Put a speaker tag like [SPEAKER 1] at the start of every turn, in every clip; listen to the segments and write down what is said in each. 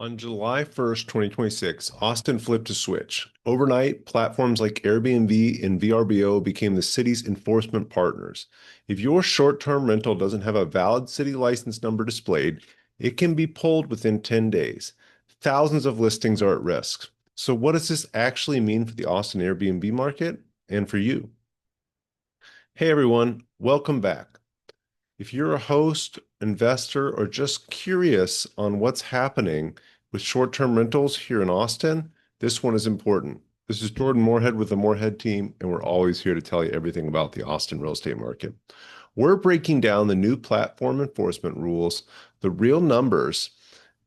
[SPEAKER 1] On July 1st, 2026, Austin flipped a switch. Overnight, platforms like Airbnb and VRBO became the city's enforcement partners. If your short-term rental doesn't have a valid city license number displayed, it can be pulled within 10 days. Thousands of listings are at risk. So what does this actually mean for the Austin Airbnb market and for you? Hey everyone, welcome back. If you're a host, investor, or just curious on what's happening with short-term rentals here in Austin, this one is important. This is Jordan Moorhead with the Moorhead team, and we're always here to tell you everything about the Austin real estate market. We're breaking down the new platform enforcement rules, the real numbers,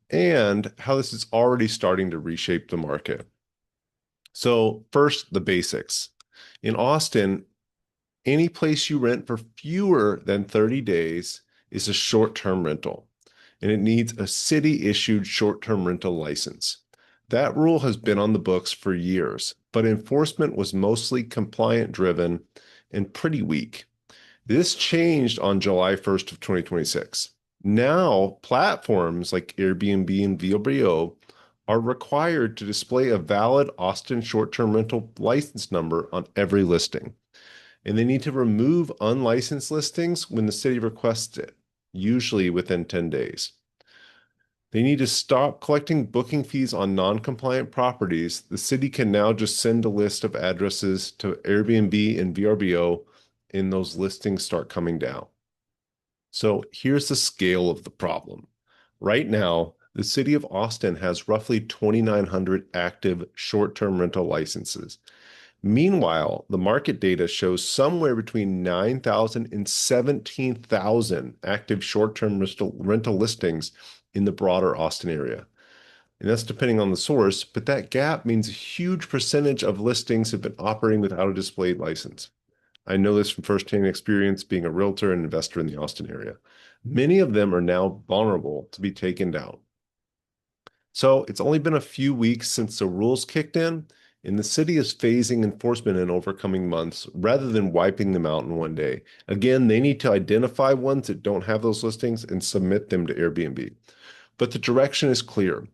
[SPEAKER 1] and how this is already starting to reshape the market. So first, the basics. In Austin, any place you rent for fewer than 30 days is a short-term rental, and it needs a city-issued short-term rental license. That rule has been on the books for years, but enforcement was mostly compliant-driven and pretty weak. This changed on July 1st of 2026. Now, platforms like Airbnb and VRBO are required to display a valid Austin short-term rental license number on every listing, and they need to remove unlicensed listings when the city requests it, usually within 10 days. They need to stop collecting booking fees on non-compliant properties. The city can now just send a list of addresses to Airbnb and VRBO, and those listings start coming down. So here's the scale of the problem. Right now, the city of Austin has roughly 2,900 active short-term rental licenses. Meanwhile, the market data shows somewhere between 9,000 and 17,000 active short-term rental listings in the broader Austin area. And that's depending on the source, but that gap means a huge percentage of listings have been operating without a displayed license. I know this from firsthand experience being a realtor and investor in the Austin area. Many of them are now vulnerable to be taken down. So it's only been a few weeks since the rules kicked in, and the city is phasing enforcement in over coming months rather than wiping them out in one day. Again, they need to identify ones that don't have those listings and submit them to Airbnb. But the direction is clear.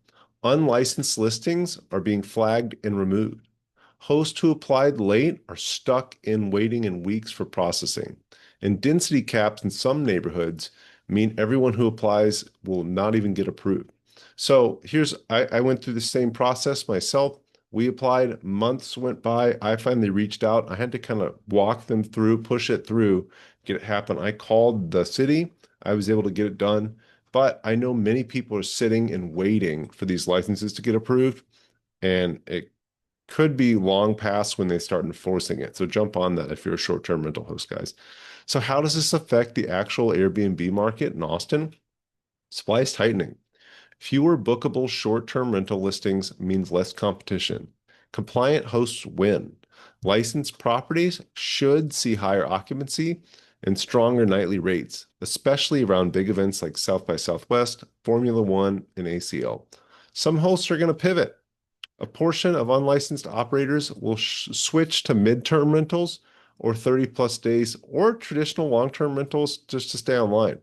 [SPEAKER 1] Unlicensed listings are being flagged and removed. Hosts who applied late are stuck in waiting in weeks for processing. And density caps in some neighborhoods mean everyone who applies will not even get approved. So I went through the same process myself. We applied, months went by. I finally reached out. I had to kind of walk them through, push it through, get it happen. I called the city. I was able to get it done. But I know many people are sitting and waiting for these licenses to get approved, and it could be long past when they start enforcing it. So jump on that if you're a short-term rental host, guys. So how does this affect the actual Airbnb market in Austin? Supply is tightening. Fewer bookable short-term rental listings means less competition. Compliant hosts win. Licensed properties should see higher occupancy and stronger nightly rates, especially around big events like South by Southwest, Formula One, and ACL. Some hosts are going to pivot. A portion of unlicensed operators will switch to midterm rentals or 30 plus days or traditional long-term rentals just to stay online.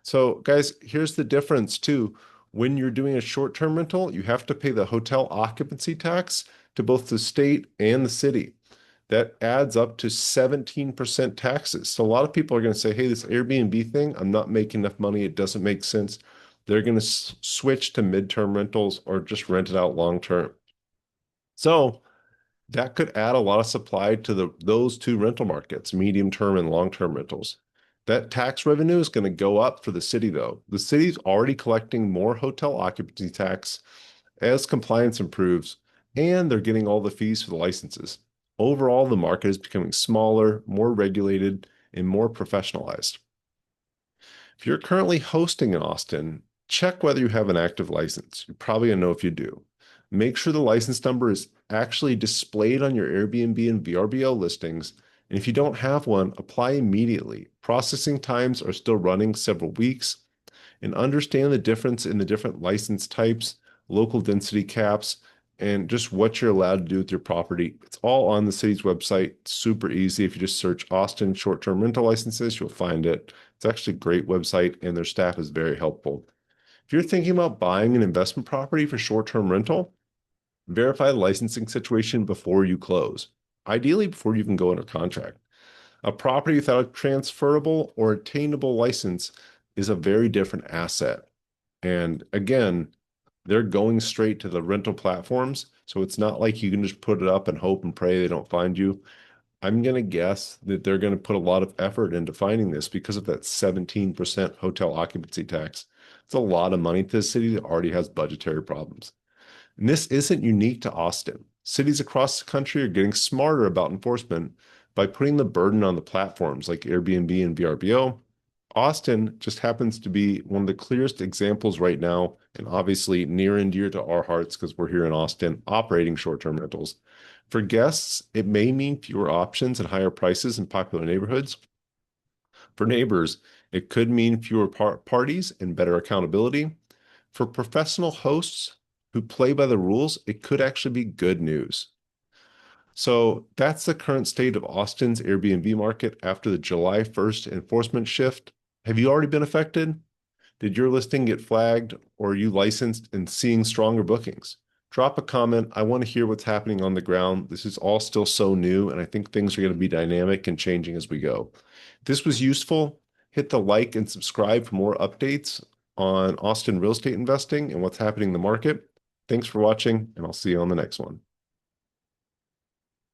[SPEAKER 1] So guys, here's the difference too. When you're doing a short-term rental, you have to pay the hotel occupancy tax to both the state and the city. That adds up to 17% taxes. So a lot of people are going to say, hey, this Airbnb thing, I'm not making enough money. It doesn't make sense. They're going to switch to midterm rentals or just rent it out long-term. So that could add a lot of supply to those two rental markets, medium-term and long-term rentals. That tax revenue is going to go up for the city, though. The city's already collecting more hotel occupancy tax as compliance improves, and they're getting all the fees for the licenses. Overall, the market is becoming smaller, more regulated, and more professionalized. If you're currently hosting in Austin, check whether you have an active license. You're probably going to know if you do. Make sure the license number is actually displayed on your Airbnb and VRBO listings. And if you don't have one, apply immediately. Processing times are still running several weeks. And understand the difference in the different license types, local density caps, and just what you're allowed to do with your property. It's all on the city's website. It's super easy. If you just search Austin short-term rental licenses, you'll find it. It's actually a great website, and their staff is very helpful. If you're thinking about buying an investment property for short-term rental, verify the licensing situation before you close, ideally before you can go under contract. A property without a transferable or attainable license is a very different asset. And again, they're going straight to the rental platforms. So it's not like you can just put it up and hope and pray they don't find you. I'm going to guess that they're going to put a lot of effort into finding this because of that 17% hotel occupancy tax. It's a lot of money to a city that already has budgetary problems. And this isn't unique to Austin. Cities across the country are getting smarter about enforcement by putting the burden on the platforms like Airbnb and VRBO. Austin just happens to be one of the clearest examples right now, and obviously near and dear to our hearts because we're here in Austin operating short-term rentals. For guests, it may mean fewer options and higher prices in popular neighborhoods. For neighbors, it could mean fewer parties and better accountability. For professional hosts who play by the rules, it could actually be good news. So that's the current state of Austin's Airbnb market after the July 1st enforcement shift. Have you already been affected? Did your listing get flagged, or are you licensed and seeing stronger bookings? Drop a comment. I want to hear what's happening on the ground. This is all still so new, and I think things are going to be dynamic and changing as we go. If this was useful, hit the like and subscribe for more updates on Austin real estate investing and what's happening in the market. Thanks for watching, and I'll see you on the next one.